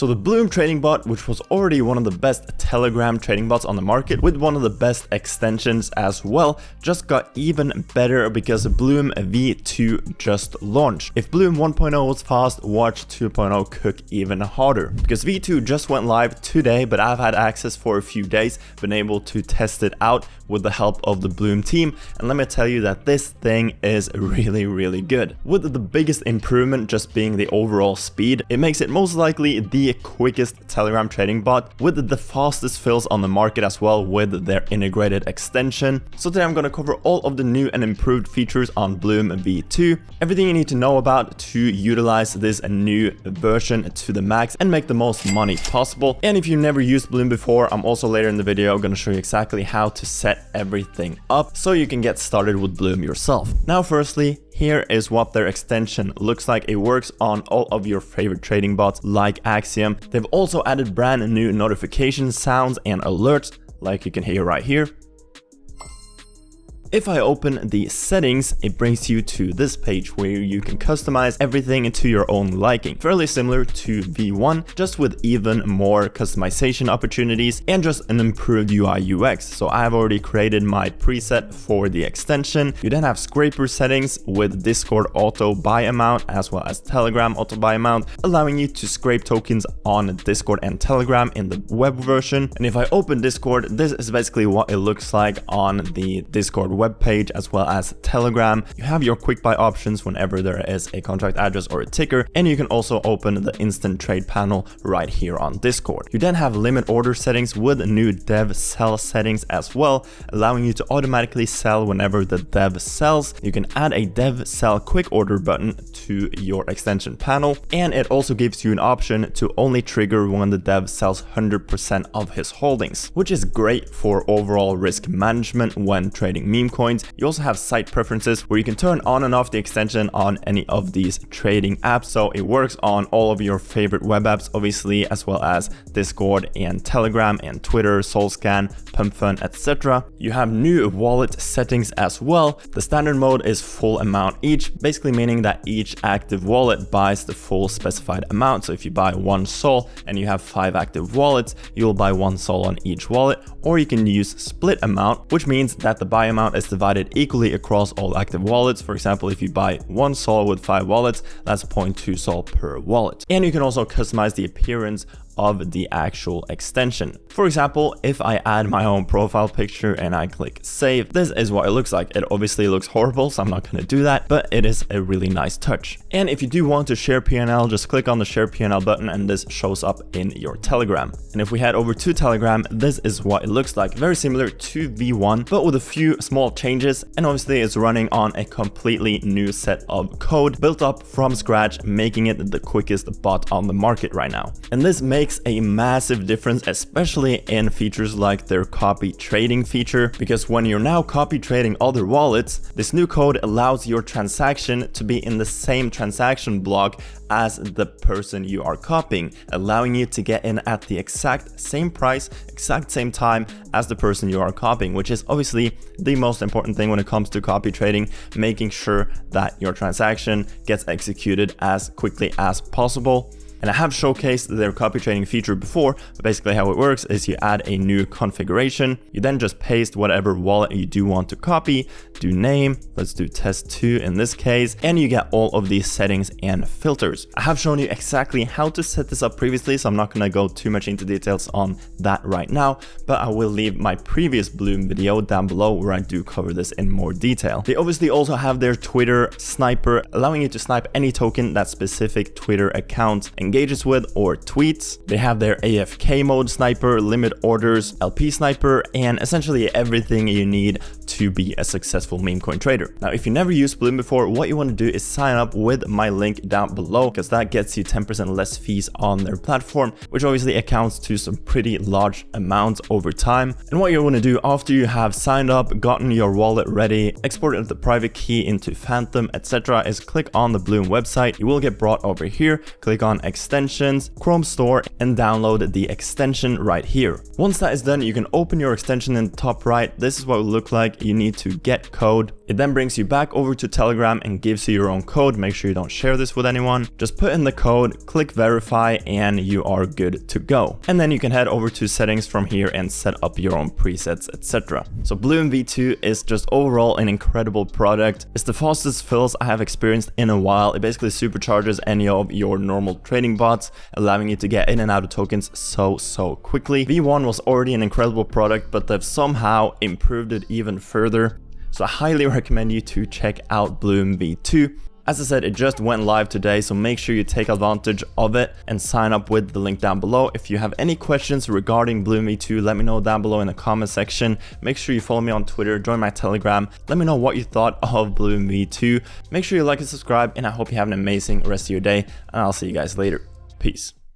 So the Bloom trading bot, which was already one of the best Telegram trading bots on the market with one of the best extensions as well, just got even better because Bloom V2 just launched. If Bloom 1.0 was fast, watch 2.0 cook even harder, because V2 just went live today, but I've had access for a few days, been able to test it out with the help of the Bloom team, and let me tell you that this thing is really good. With the biggest improvement just being the overall speed, it makes it most likely the quickest Telegram trading bot with the fastest fills on the market as well with their integrated extension. So today I'm going to cover all of the new and improved features on Bloom V2, everything you need to know about to utilize this new version to the max and make the most money possible. And if you've never used Bloom before, I'm also later in the video going to show you exactly how to set everything up so you can get started with Bloom yourself. Now firstly, here is what their extension looks like. It works on all of your favorite trading bots like Axiom. They've also added brand new notification sounds and alerts like you can hear right here. If I open the settings, it brings you to this page where you can customize everything to your own liking. Fairly similar to V1, just with even more customization opportunities and just an improved UI UX. So I've already created my preset for the extension. You then have scraper settings with Discord auto buy amount as well as Telegram auto buy amount, allowing you to scrape tokens on Discord and Telegram in the web version. And if I open Discord, this is basically what it looks like on the Discord web page as well as Telegram. You have your quick buy options whenever there is a contract address or a ticker, and you can also open the instant trade panel right here on Discord. You then have limit order settings with new dev sell settings as well, allowing you to automatically sell whenever the dev sells. You can add a dev sell quick order button to your extension panel, and it also gives you an option to only trigger when the dev sells 100% of his holdings, which is great for overall risk management when trading meme coins. You also have site preferences where you can turn on and off the extension on any of these trading apps, so it works on all of your favorite web apps obviously, as well as Discord and Telegram and Twitter, SoulScan, Pump.fun, etc. You have new wallet settings as well. The standard mode is full amount each, basically meaning that each active wallet buys the full specified amount. So if you buy 1 Sol and you have 5 active wallets, you'll buy 1 Sol on each wallet, or you can use split amount, which means that the buy amount is divided equally across all active wallets. For example, if you buy 1 Sol with 5 wallets, that's 0.2 Sol per wallet. And you can also customize the appearance of the actual extension. For example, if I add my own profile picture and I click save, this is what it looks like. It obviously looks horrible, so I'm not going to do that, but it is a really nice touch. And if you do want to share PNL, just click on the share PNL button and this shows up in your Telegram. And if we head over to Telegram, this is what it looks like. Very similar to V1, but with a few small changes. And obviously it's running on a completely new set of code built up from scratch, making it the quickest bot on the market right now. And this makes a massive difference, especially in features like their copy trading feature, because when you're now copy trading other wallets, this new code allows your transaction to be in the same transaction block as the person you are copying, allowing you to get in at the exact same price, exact same time as the person you are copying, which is obviously the most important thing when it comes to copy trading, making sure that your transaction gets executed as quickly as possible. And I have showcased their copy trading feature before, but basically how it works is you add a new configuration, you then just paste whatever wallet you do want to copy, do name, let's do test2 in this case, and you get all of these settings and filters. I have shown you exactly how to set this up previously, so I'm not going to go too much into details on that right now, but I will leave my previous Bloom video down below where I do cover this in more detail. They obviously also have their Twitter sniper, allowing you to snipe any token that specific Twitter account engages with or tweets. They have their AFK mode sniper, limit orders, LP sniper, and essentially everything you need to be a successful meme coin trader. Now, if you never used Bloom before, what you want to do is sign up with my link down below, because that gets you 10% less fees on their platform, which obviously accounts to some pretty large amounts over time. And what you want to do after you have signed up, gotten your wallet ready, exported the private key into Phantom, etc., is click on the Bloom website. You will get brought over here, click on extensions, Chrome Store, and download the extension right here. Once that is done, you can open your extension in the top right. This is what it will look like. You need to get code. It then brings you back over to Telegram and gives you your own code. Make sure you don't share this with anyone. Just put in the code, click verify, and you are good to go. And then you can head over to settings from here and set up your own presets, etc. So Bloom V2 is just overall an incredible product. It's the fastest fills I have experienced in a while. It basically supercharges any of your normal trading bots, allowing you to get in and out of tokens so quickly. V1 was already an incredible product, but they've somehow improved it even further. So I highly recommend you to check out Bloom V2. As I said, it just went live today, so make sure you take advantage of it and sign up with the link down below. If you have any questions regarding Bloom V2, let me know down below in the comment section. Make sure you follow me on Twitter, join my Telegram. Let me know what you thought of Bloom V2. Make sure you like and subscribe, and I hope you have an amazing rest of your day, and I'll see you guys later. Peace.